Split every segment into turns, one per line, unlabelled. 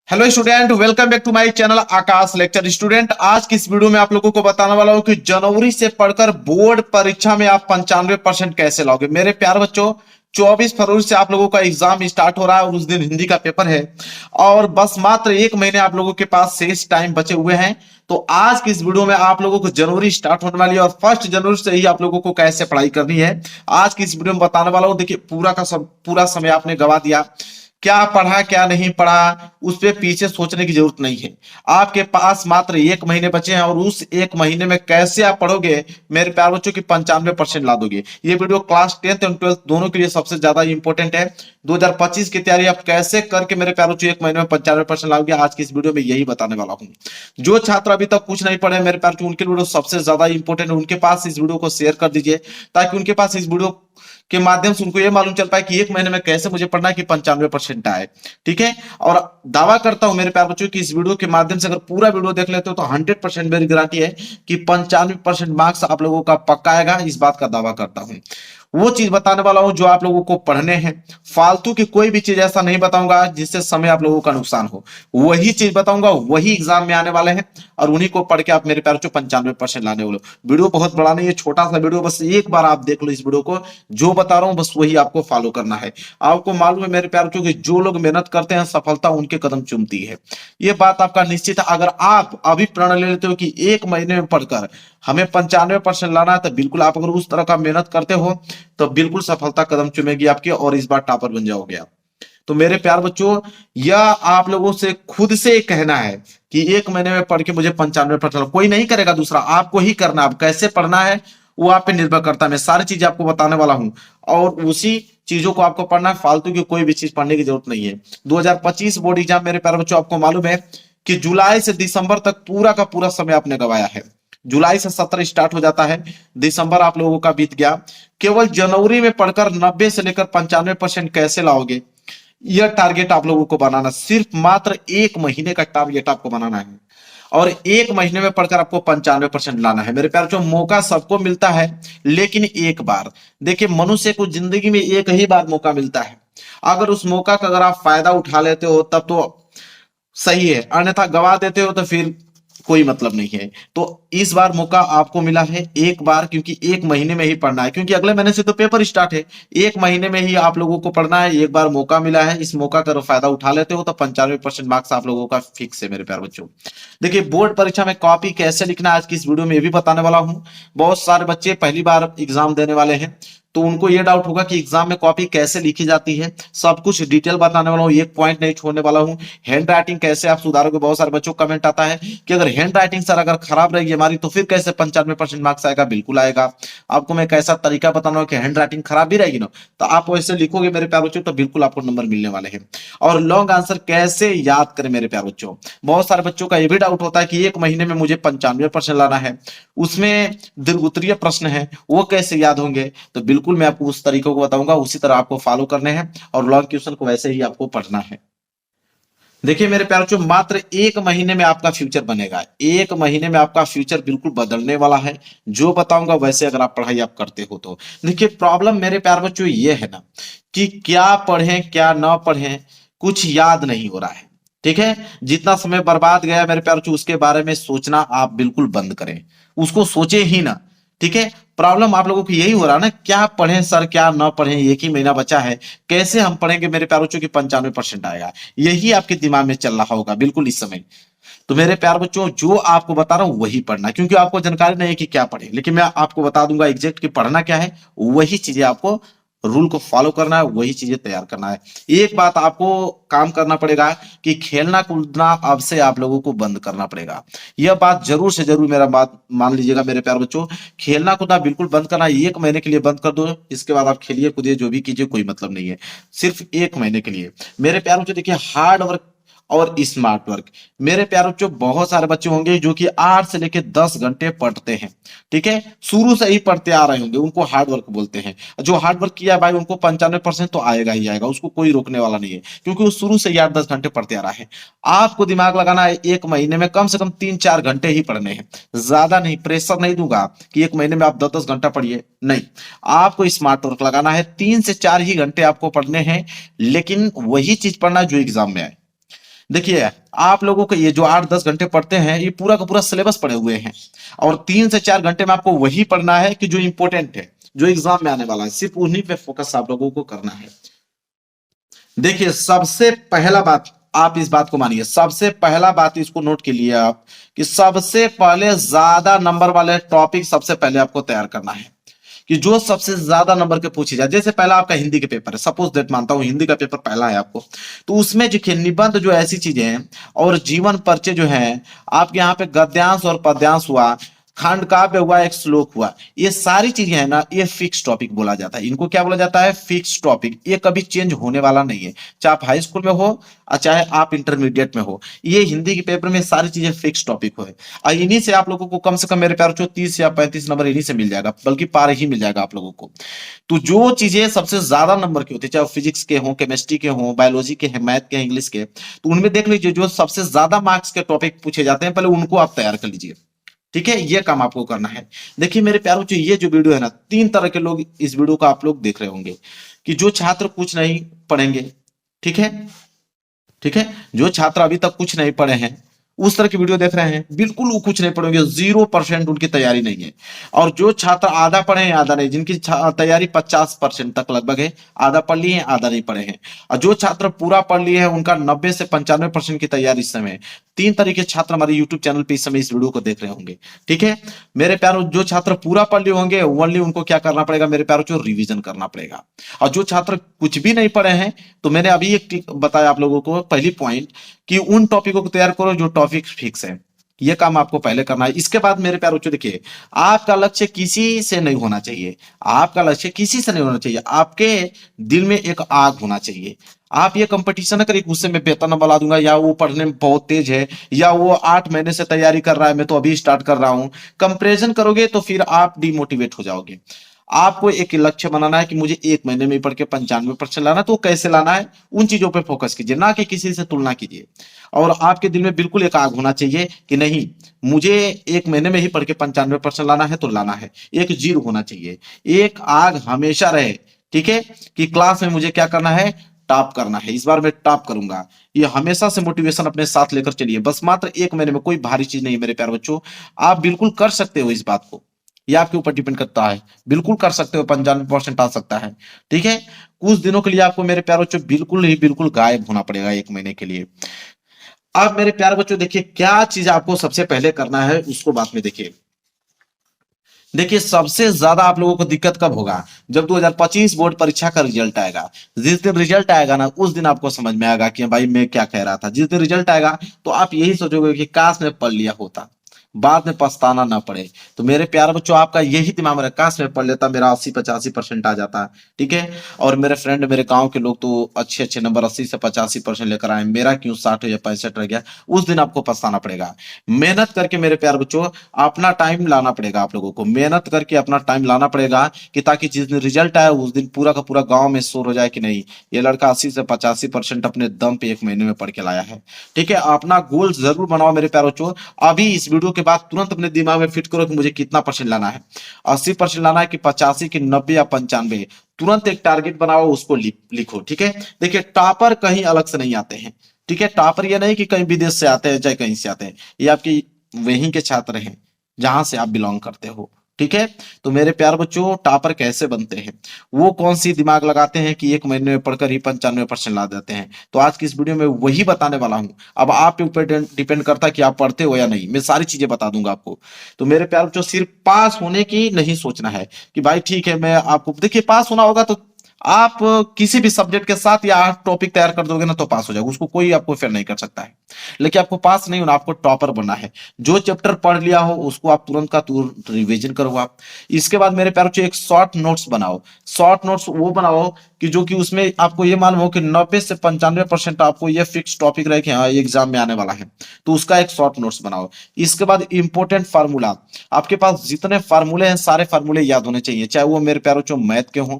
Hello student, welcome back to my channel Akash lecture. Student, आज की इस वीडियो में आप लोगों को बताने वाला हूं कि जनवरी से पढ़कर बोर्ड परीक्षा में आप 95% कैसे लाओगे। मेरे प्यारे बच्चों, 24 फरवरी से आप लोगों का एग्जाम स्टार्ट हो रहा है और उस दिन हिंदी का पेपर है और बस मात्र एक महीने आप लोगों के पास शेष टाइम बचे हुए हैं। तो आज की इस वीडियो में आप लोगों को जनवरी स्टार्ट होने वाली है और 1 जनवरी से ही आप लोगों को कैसे पढ़ाई करनी है आज की इस वीडियो में बताने वाला हूं। देखिए, पूरा समय आपने गवा दिया, क्या पढ़ा क्या नहीं पढ़ा उस पे पीछे सोचने की जरूरत नहीं है। आपके पास मात्र एक महीने बचे हैं और उस एक महीने में कैसे आप पढ़ोगे मेरे प्यार बच्चों की 95% ला दोगे। ये वीडियो क्लास 10th और 12th दोनों के लिए सबसे ज्यादा इंपॉर्टेंट है। 2025 की तैयारी आप कैसे करके मेरे प्यार बच्चों एक महीने में 95% लाओगे, आज की इस वीडियो में यही बताने वाला हूँ। जो छात्र अभी तक कुछ नहीं पढ़े मेरे प्यार बच्चों, उनके वीडियो सबसे ज्यादा इंपॉर्टेंट है। उनके पास इस वीडियो को शेयर कर दीजिए ताकि उनके पास इस वीडियो के माध्यम से उनको यह मालूम चल पाए कि एक महीने में कैसे मुझे पढ़ना है कि 95% आए। ठीक है, और दावा करता हूं मेरे प्यार बच्चों की इस वीडियो के माध्यम से अगर पूरा वीडियो देख लेते हो तो 100% मेरी गारंटी है कि 95% मार्क्स आप लोगों का पक्का आएगा। इस बात का दावा करता हूं। वो चीज बताने वाला हूं जो आप लोगों को पढ़ने हैं। फालतू की कोई भी चीज ऐसा नहीं बताऊंगा जिससे समय आप लोगों का नुकसान हो। वही चीज बताऊंगा, वही एग्जाम में आने वाले हैं और उन्हीं को पढ़ के आप मेरे प्यार बच्चों 95% लाने वाले हो। वीडियो बहुत बड़ा नहीं है, छोटा सा वीडियो, बस एक बार आप देख लो इस वीडियो को। जो बता रहा हूं बस वही आपको फॉलो करना है। आपको मालूम है मेरे प्यार बच्चों की जो लोग मेहनत करते हैं सफलता उनके कदम चूमती है। ये बात आपका निश्चित है। अगर आप अभी प्रण ले लेते हो कि एक महीने में पढ़कर हमें 95% लाना है तो बिल्कुल आप अगर उस तरह का मेहनत करते हो तो बिल्कुल सफलता कदम चूमेगी आपकी और इस बार टॉपर बन जाओगे आप। तो मेरे प्यार बच्चों, यह आप लोगों से खुद से कहना है कि एक महीने में पढ़ के मुझे 95%, कोई नहीं करेगा, दूसरा आपको ही करना। आप कैसे पढ़ना है वो आप पे निर्भर करता है। मैं सारी चीजें आपको बताने वाला हूं और उसी चीजों को आपको पढ़ना है। फालतू की कोई भी चीज पढ़ने की जरूरत नहीं है। 2025 बोर्ड एग्जाम मेरे प्यारे बच्चों, आपको मालूम है कि जुलाई से दिसंबर तक पूरा का पूरा समय आपने गवाया है। जुलाई से सत्र स्टार्ट हो जाता है, दिसंबर आप लोगों का बीत गया। केवल जनवरी में पढ़कर 90 से लेकर 95% कैसे लाओगे, यह टारगेट आप लोगों को बनाना। सिर्फ मात्र एक महीने का टारगेट आपको बनाना है और एक महीने में पढ़कर आपको 95% लाना है। मेरे प्यार, जो मौका सबको मिलता है लेकिन एक बार। देखिए, मनुष्य को जिंदगी में एक ही बार मौका मिलता है। अगर उस मौका का अगर आप फायदा उठा लेते हो तब तो सही है, अन्यथा गवा देते हो तो फिर कोई मतलब नहीं है। तो इस बार मौका आपको मिला है एक बार, क्योंकि एक महीने में ही पढ़ना है, क्योंकि अगले महीने से तो पेपर स्टार्ट है। एक महीने में ही आप लोगों को पढ़ना है। एक बार मौका मिला है, इस मौका का फायदा उठा लेते हो तो 95% मार्क्स आप लोगों का फिक्स है मेरे प्यार बच्चों। देखिए, बोर्ड परीक्षा में कॉपी कैसे लिखना है आज की इस वीडियो में ये भी बताने वाला हूं। बहुत सारे बच्चे पहली बार एग्जाम देने वाले हैं तो उनको ये डाउट होगा कि एग्जाम में कॉपी कैसे लिखी जाती है। सब कुछ डिटेल बताने वाला हूँ, एक पॉइंट नहीं छोड़ने वाला हूँ। हैंड राइटिंग कैसे आप सुधारोगे, बहुत सारे बच्चों को कमेंट आता है कि अगर हैंड राइटिंग सर अगर खराब रहेगी हमारी तो फिर कैसे 95% मार्क्स आएगा। बिल्कुल आएगा। आपको मैं कैसा तरीका बताना कि हैंड राइटिंग खराब भी रहेगी ना तो आप वैसे लिखोगे मेरे प्यार बच्चों तो बिल्कुल आपको नंबर मिलने वाले हैं। और लॉन्ग आंसर कैसे याद करें मेरे प्यार बच्चों, बहुत सारे बच्चों का यह भी डाउट होता है कि एक महीने में मुझे 95% लाना है, उसमें दीर्घ प्रश्न है वो कैसे याद होंगे। तो बिल्कुल मैं आपको उस तरीकों को बताऊंगा, उसी तरह आपको फॉलो करने हैं और लॉन्ग क्वेश्चन को वैसे ही आपको पढ़ना है। देखिए मेरे प्यारों, जो मात्र एक महीने में आपका फ्यूचर बनेगा, एक महीने में आपका फ्यूचर बिल्कुल बदलने वाला है। जो बताऊंगा वैसे अगर आप पढ़ाई आप करते हो तो। देखिए, प्रॉब्लम मेरे प्यार बच्चों ये है ना कि क्या पढ़ें क्या ना पढ़ें कुछ याद नहीं हो रहा है। ठीक है, जितना समय बर्बाद गया मेरे प्यार बच्चों उसके बारे में सोचना आप बिल्कुल बंद करें, उसको सोचे ही ना। ठीक है, प्रॉब्लम आप लोगों को यही हो रहा है ना, क्या पढ़ें सर क्या ना पढ़ें, एक ही महीना बचा है, कैसे हम पढ़ेंगे मेरे प्यार बच्चों की 95% आएगा, यही आपके दिमाग में चल रहा होगा बिल्कुल इस समय। तो मेरे प्यार बच्चों, जो आपको बता रहा हूं वही पढ़ना, क्योंकि आपको जानकारी नहीं है कि क्या पढ़े, लेकिन मैं आपको बता दूंगा एग्जैक्ट कि पढ़ना क्या है। वही चीजें आपको रूल को फॉलो करना है, वही चीजें तैयार करना है। एक बात आपको काम करना पड़ेगा कि खेलना कूदना अब से आप लोगों को बंद करना पड़ेगा। यह बात जरूर से जरूर मेरा बात मान लीजिएगा मेरे प्यार बच्चों। खेलना कूदना बिल्कुल बंद करना, एक महीने के लिए बंद कर दो, इसके बाद आप खेलिए कूदिए जो भी कीजिए, कोई मतलब नहीं है। सिर्फ एक महीने के लिए मेरे प्यार बच्चों। देखिए, हार्ड वर्क और स्मार्ट वर्क, मेरे प्यारे बच्चों बहुत सारे बच्चे होंगे जो कि 8 से लेकर 10 घंटे पढ़ते हैं। ठीक है, शुरू से ही पढ़ते आ रहे होंगे, उनको हार्ड वर्क बोलते हैं। जो हार्ड वर्क किया भाई उनको 95% तो आएगा ही आएगा, उसको कोई रोकने वाला नहीं है, क्योंकि वो शुरू से ही 8-10 घंटे पढ़ते आ रहा है। आपको दिमाग लगाना है, एक महीने में कम से कम 3-4 घंटे ही पढ़ने हैं, ज्यादा नहीं। प्रेशर नहीं दूंगा कि एक महीने में आप 10-10 घंटा पढ़िए, नहीं। आपको स्मार्ट वर्क लगाना है, 3 से 4 ही घंटे आपको पढ़ने हैं, लेकिन वही चीज पढ़ना जो एग्जाम में आए। देखिए, आप लोगों को ये जो 8-10 घंटे पढ़ते हैं, ये पूरा का पूरा सिलेबस पढ़े हुए हैं, और 3 से 4 घंटे में आपको वही पढ़ना है कि जो इंपॉर्टेंट है, जो एग्जाम में आने वाला है, सिर्फ उन्हीं पे फोकस आप लोगों को करना है। देखिए, सबसे पहला बात, आप इस बात को मानिए, सबसे पहला बात इसको नोट के लिए आप, कि सबसे पहले ज्यादा नंबर वाले टॉपिक सबसे पहले आपको तैयार करना है, कि जो सबसे ज्यादा नंबर के पूछे जाए। जैसे पहला आपका हिंदी के पेपर है, सपोज दैट मानता हूं हिंदी का पेपर पहला है आपको, तो उसमें जो निबंध जो ऐसी चीजें हैं, और जीवन परिचय जो है, आपके यहाँ पे गद्यांश और पद्यांश हुआ, खंड काव्य हुआ, एक श्लोक हुआ, ये सारी चीजें है ना, ये फिक्स टॉपिक बोला जाता है। इनको क्या बोला जाता है? Fix topic. ये कभी चेंज होने वाला नहीं है, चाहे आप हाई स्कूल में हो और चाहे आप इंटरमीडिएट में हो। ये हिंदी के पेपर में सारी चीजें फिक्स टॉपिक हो, और इन्हीं से आप लोगों को कम से कम मेरे प्यार, 30 या 35 नंबर इन्हीं से मिल जाएगा, बल्कि पार ही मिल जाएगा आप लोगों को। तो जो चीजें सबसे ज्यादा नंबर की होती है, चाहे फिजिक्स के हो, केमिस्ट्री के हो, बायोलॉजी के हैं, मैथ के हैं, इंग्लिश के, तो उनमें देख लीजिए जो सबसे ज्यादा मार्क्स के टॉपिक पूछे जाते हैं, पहले उनको आप तैयार कर लीजिए। ठीक है, ये काम आपको करना है। देखिए मेरे प्यारों, जो ये जो वीडियो है ना, 3 तरह के लोग इस वीडियो को आप लोग देख रहे होंगे, कि जो छात्र कुछ नहीं पढ़ेंगे, ठीक है, ठीक है, जो छात्र अभी तक कुछ नहीं पढ़े हैं, उस तरह की वीडियो देख रहे हैं, बिल्कुल वो कुछ नहीं पढ़ेंगे, 0% उनकी तैयारी नहीं है। और जो छात्र आधा पढ़े हैं आधा नहीं, जिनकी तैयारी 50% तक लगभग है, आधा पढ़ लिए हैं आधा नहीं पढ़े हैं, और जो छात्र पूरा पढ़ लिए हैं उनका 90 से 95% की तैयारी इस समय है। 3 तरह के छात्र हमारे यूट्यूब चैनल पे इस समय इस वीडियो को देख रहे होंगे। ठीक है मेरे प्यारों, जो छात्र पूरा पढ़ लिए होंगे, ओनली उनको क्या करना पड़ेगा मेरे प्यारों, जो रिवीजन करना पड़ेगा। और जो छात्र कुछ भी नहीं पढ़े हैं, तो मैंने अभी एक बताया आप लोगों को, पहली पॉइंट, कि उन टॉपिकों को तैयार करो जो टॉपिक फिक्स है। ये काम आपको पहले करना है। इसके बाद मेरे प्यारे बच्चों, देखिए, आपका लक्ष्य किसी से नहीं होना चाहिए, आपका लक्ष्य किसी से नहीं होना चाहिए, आपके दिल में एक आग होना चाहिए। आप ये कंपटीशन ना करिए, गुस्से में बेहतर नंबर ला दूंगा, या वो पढ़ने में बहुत तेज है, या वो 8 महीने से तैयारी कर रहा है, मैं तो अभी स्टार्ट कर रहा हूं। कंपैरिजन करोगे तो फिर आप डिमोटिवेट हो जाओगे। आपको एक लक्ष्य बनाना है कि मुझे 1 महीने में पढ़ के 95% लाना है, तो कैसे लाना है, उन चीजों पे फोकस कीजिए, ना कि किसी से तुलना कीजिए। और आपके दिल में बिल्कुल एक आग होना चाहिए कि नहीं, मुझे 1 महीने में ही पढ़ के 95% लाना है तो लाना है। एक जीरो होना चाहिए, एक आग हमेशा रहे। ठीक है, कि क्लास में मुझे क्या करना है, टॉप करना है, इस बार मैं टॉप करूंगा। ये हमेशा से मोटिवेशन अपने साथ लेकर चलिए। बस मात्र 1 महीने में, कोई भारी चीज नहीं है मेरे प्यारे बच्चों, आप बिल्कुल कर सकते हो इस बात को। ये आपके ऊपर डिपेंड करता है, बिल्कुल कर सकते हो, 95% आ सकता है। ठीक है, कुछ दिनों के लिए आपको मेरे प्यारे बच्चों बिल्कुल ही बिल्कुल गायब होना पड़ेगा 1 महीने के लिए। अब मेरे प्यारे बच्चों देखिए, क्या चीज आपको सबसे पहले करना है उसको बाद में देखिए। देखिए, सबसे ज्यादा आप लोगों को दिक्कत कब होगा, जब 2025 बोर्ड परीक्षा का रिजल्ट आएगा। जिस दिन रिजल्ट आएगा ना, उस दिन आपको समझ में आएगा कि भाई मैं क्या कह रहा था। जिस दिन रिजल्ट आएगा तो आप यही सोचोगे कि काश मैं पढ़ लिया होता, बाद में पछताना ना पड़े। तो मेरे प्यारे बच्चों, आपका यही दिमाग में रहे, काश मैं पढ़ लेता, मेरा 80-85% आ जाता। ठीक है, और मेरे फ्रेंड, मेरे गांव के लोग तो अच्छे अच्छे नंबर 80 से 85% लेकर आए, मेरा क्यों 60 या 65 रह गया। उस दिन आपको पछताना पड़ेगा। मेहनत करके मेरे प्यारे बच्चों अपना टाइम लाना पड़ेगा, आप लोगों को मेहनत करके अपना टाइम लाना पड़ेगा, कि ताकि जिस दिन रिजल्ट आए उस दिन पूरा का पूरा गांव में शोर हो जाए कि नहीं, ये लड़का 80 से 85% अपने दम पे 1 महीने में पढ़ के लाया है। ठीक है, अपना गोल जरूर बनाओ मेरे प्यारे बच्चों। अभी इस वीडियो के बाद तुरंत अपने दिमाग में फिट करो कि मुझे कितना परसेंट लाना है, 80% लाना है कि 85 की 90 या 95। तुरंत एक टारगेट बनाओ, उसको लिखो। ठीक है, देखिए टॉपर कहीं अलग से नहीं आते हैं। ठीक है, टॉपर ये नहीं कि कहीं विदेश से आते हैं चाहे कहीं से आते हैं, ये आपकी वहीं के छात्र हैं जहां से आप बिलोंग करते हो। ठीक है, तो मेरे प्यार बच्चों, टॉपर कैसे बनते हैं, वो कौन सी दिमाग लगाते हैं कि 1 महीने में पढ़कर ही 95% ला देते हैं, तो आज की इस वीडियो में वही बताने वाला हूं। अब आप ऊपर डिपेंड करता है कि आप पढ़ते हो या नहीं, मैं सारी चीजें बता दूंगा आपको। तो मेरे प्यार बच्चों, सिर्फ पास होने की नहीं सोचना है कि भाई ठीक है, मैं आपको देखिए, पास होना होगा तो आप किसी भी सब्जेक्ट के साथ या टॉपिक तैयार कर दोगे ना तो पास हो जाएगा, उसको कोई आपको फेल नहीं कर सकता है। लेकिन आपको पास नहीं होना, आपको टॉपर बनना है। जो चैप्टर पढ़ लिया हो उसको आप तुरंत का तुरंत रिवीजन करो आप। इसके बाद मेरे प्यारों, एक शॉर्ट नोट्स बनाओ। शॉर्ट नोट्स वो बनाओ कि जो कि उसमें आपको ये मालूम हो कि 90 से 95% आपको ये फिक्स टॉपिक रहे कि हाँ एग्जाम में आने वाला है, तो उसका एक शॉर्ट नोट्स बनाओ। इसके बाद इंपॉर्टेंट फार्मूला, आपके पास जितने फार्मूले हैं सारे फार्मूले याद होने चाहिए, चाहे वो मेरे प्यारों जो मैथ के हों,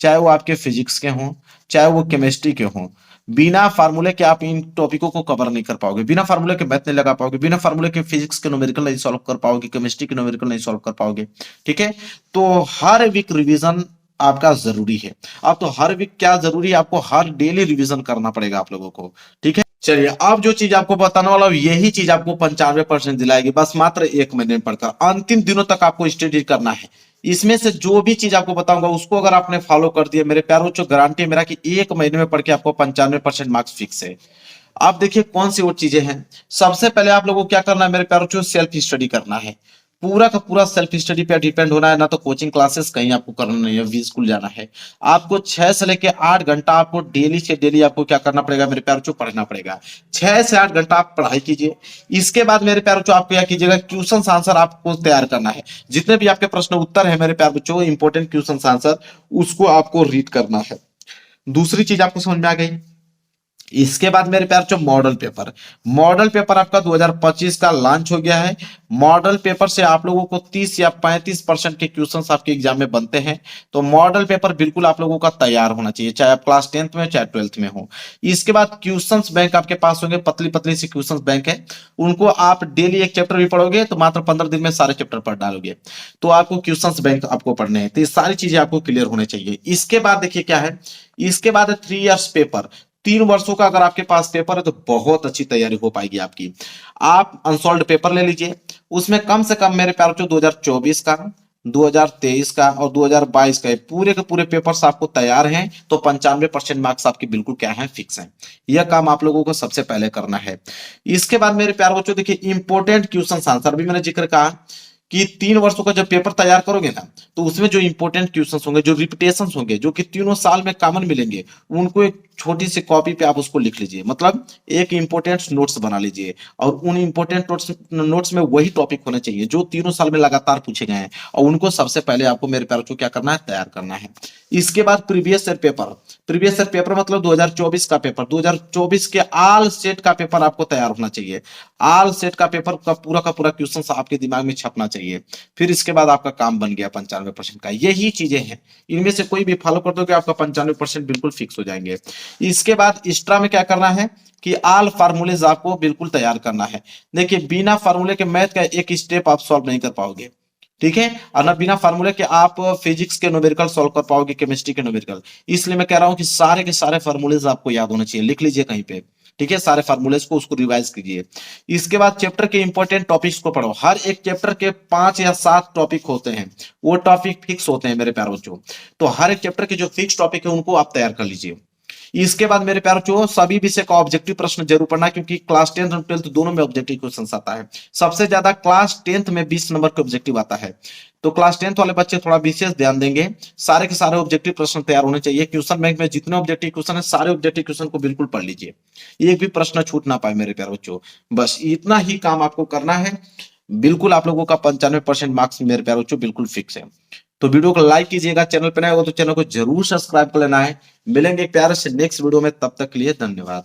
चाहे वो आपके फिजिक्स के हों, चाहे वो केमिस्ट्री के हों। बिना फार्मूले के आप इन टॉपिकों को कवर नहीं कर पाओगे, बिना फार्मूले के मैथ नहीं लगा पाओगे, बिना फार्मूले के फिजिक्स के न्यूमेरिकल नहीं सॉल्व कर पाओगे, केमिस्ट्री के न्यूमेरिकल नहीं सॉल्व कर पाओगे। ठीक है, तो हर वीक रिवीजन आपका जरूरी है। अब तो हर वीक क्या जरूरी है, आपको हर डेली रिवीजन करना पड़ेगा आप लोगों को। ठीक है, चलिए, अब जो चीज आपको बताने वाला हूँ यही चीज आपको 95% दिलाएगी, बस मात्र 1 महीने में पढ़कर अंतिम दिनों तक आपको स्टडी करना है। इसमें से जो भी चीज आपको बताऊंगा उसको अगर आपने फॉलो कर दिया मेरे प्यारों, जो गारंटी है मेरा कि 1 महीने में पढ़ के आपको 95% मार्क्स फिक्स है। आप देखिए कौन सी वो चीजें हैं। सबसे पहले आप लोगों को क्या करना है मेरे प्यारों, जो सेल्फ स्टडी करना है। पूरा का पूरा सेल्फ स्टडी पे डिपेंड होना है, ना तो कोचिंग क्लासेस कहीं आपको करना नहीं है, वी स्कूल जाना है। आपको 6 से लेके 8 घंटा आपको डेली से डेली आपको क्या करना पड़ेगा मेरे प्यारों, जो पढ़ना पड़ेगा। 6 से 8 घंटा आप पढ़ाई कीजिए। इसके बाद मेरे प्यारों, जो आप क्या कीजिएगा, क्वेश्चन आंसर आपको तैयार करना है। जितने भी आपके प्रश्न उत्तर है मेरे प्यार बच्चों, इंपॉर्टेंट क्वेश्चन आंसर, उसको आपको रीड करना है। दूसरी चीज आपको समझ में आ गई। इसके बाद मेरे प्यार, जो मॉडल पेपर आपका 2025 का लॉन्च हो गया है। मॉडल पेपर से आप लोगों को 30 या 35% के क्वेश्चंस आपके एग्जाम में बनते हैं। तो मॉडल पेपर बिल्कुल आप लोगों का तैयार होना चाहिए, चाहे आप क्लास 10th में चाहे 12th में हो। इसके बाद क्वेश्चंस बैंक आपके पास होंगे, पतली पतली सी क्वेश्चंस बैंक है। उनको आप डेली एक चैप्टर भी पढ़ोगे तो मात्र 15 दिन में सारे चैप्टर पढ़ डालोगे। तो आपको क्वेश्चंस बैंक आपको पढ़ने हैं, तो ये सारी चीजें आपको क्लियर होने चाहिए। इसके बाद देखिए क्या है, इसके बाद 3 इयर्स पेपर। 3 वर्षों का अगर आपके पास पेपर है तो बहुत अच्छी तैयारी हो पाएगी आपकी। आप अनसॉल्व पेपर ले लीजिए। उसमें कम से कम मेरे प्यारों, 2024 का, 2023 का और 2022 का पूरे के पूरे पेपर्स आपको तैयार हैं, तो 95% मार्क्स आपके बिल्कुल क्या है, फिक्स हैं। यह काम आप लोगों को सबसे पहले करना है। इसके बाद मेरे प्यारे बच्चों देखिए, इंपोर्टेंट क्वेश्चन आंसर भी मैंने जिक्र कहा कि 3 वर्षों का जब पेपर तैयार करोगे ना, तो उसमें जो इंपॉर्टेंट क्वेश्चंस होंगे, जो रिपीटेशंस होंगे, जो कि तीनों साल में कॉमन मिलेंगे, उनको एक छोटी सी कॉपी पे आप उसको लिख लीजिए। मतलब एक इंपॉर्टेंट नोट्स बना लीजिए, और उन इंपॉर्टेंट नोट्स में वही टॉपिक होने चाहिए जो तीनों साल में लगातार पूछे गए हैं, और उनको सबसे पहले आपको मेरे प्यारों को क्या करना है, तैयार करना है। इसके बाद प्रीवियस ईयर पेपर मतलब 2024 का पेपर, 2024 के आल सेट का पेपर आपको तैयार होना चाहिए। आल सेट का पेपर का पूरा क्वेश्चन आपके दिमाग में छपना चाहिए। फिर इसके बाद आपका काम बन गया 95% का। यही चीजें हैं, इनमें से कोई भी फॉलो कर दोगे आपका 95% बिल्कुल फिक्स हो जाएंगे। इसके बाद एक्स्ट्रा में क्या करना है कि आल फार्मूलेज आपको बिल्कुल तैयार करना है। देखिए, बिना फार्मूले के मैथ का एक स्टेप आप सॉल्व नहीं कर पाओगे, ठीक है। और ना बिना फार्मूले के आप फिजिक्स के न्यूमेरिकल सॉल्व कर पाओगे, केमिस्ट्री के न्यूमेरिकल। इसलिए मैं कह रहा हूं कि सारे के सारे फार्मूलेज आपको याद होने चाहिए, लिख लीजिए कहीं पे, ठीक है। सारे फार्मूलेज को उसको रिवाइज कीजिए। इसके बाद चैप्टर के इंपॉर्टेंट टॉपिक्स को पढ़ो। हर एक चैप्टर के 5 या 7 टॉपिक होते हैं, वो टॉपिक फिक्स होते हैं मेरे प्यारे बच्चों। तो हर एक चैप्टर के जो फिक्स टॉपिक है उनको आप तैयार कर लीजिए। इसके बाद मेरे प्यारे बच्चों, सभी विषय का ऑब्जेक्टिव प्रश्न जरूर पढ़ना, क्योंकि क्लास 10th और 12th दोनों में ऑब्जेक्टिव क्वेश्चन आता है। सबसे ज्यादा क्लास 10th में 20 नंबर के ऑब्जेक्टिव आता है। तो क्लास 10th वाले बच्चे थोड़ा विशेष ध्यान देंगे। सारे के सारे ऑब्जेक्टिव प्रश्न तैयार होने चाहिए। क्वेश्चन बैंक में जितने ऑब्जेक्टिव क्वेश्चन है, सारे ऑब्जेक्टिव क्वेश्चन को बिल्कुल पढ़ लीजिए, एक भी प्रश्न छूट ना पाए मेरे प्यारे बच्चों। बस इतना ही काम आपको करना है। बिल्कुल आप लोगों का 95% मार्क्स मेरे प्यारे बच्चों बिल्कुल फिक्स है। तो वीडियो को लाइक कीजिएगा, चैनल पर नए हो तो चैनल को जरूर सब्सक्राइब कर लेना है। मिलेंगे एक प्यारे से नेक्स्ट वीडियो में, तब तक के लिए धन्यवाद।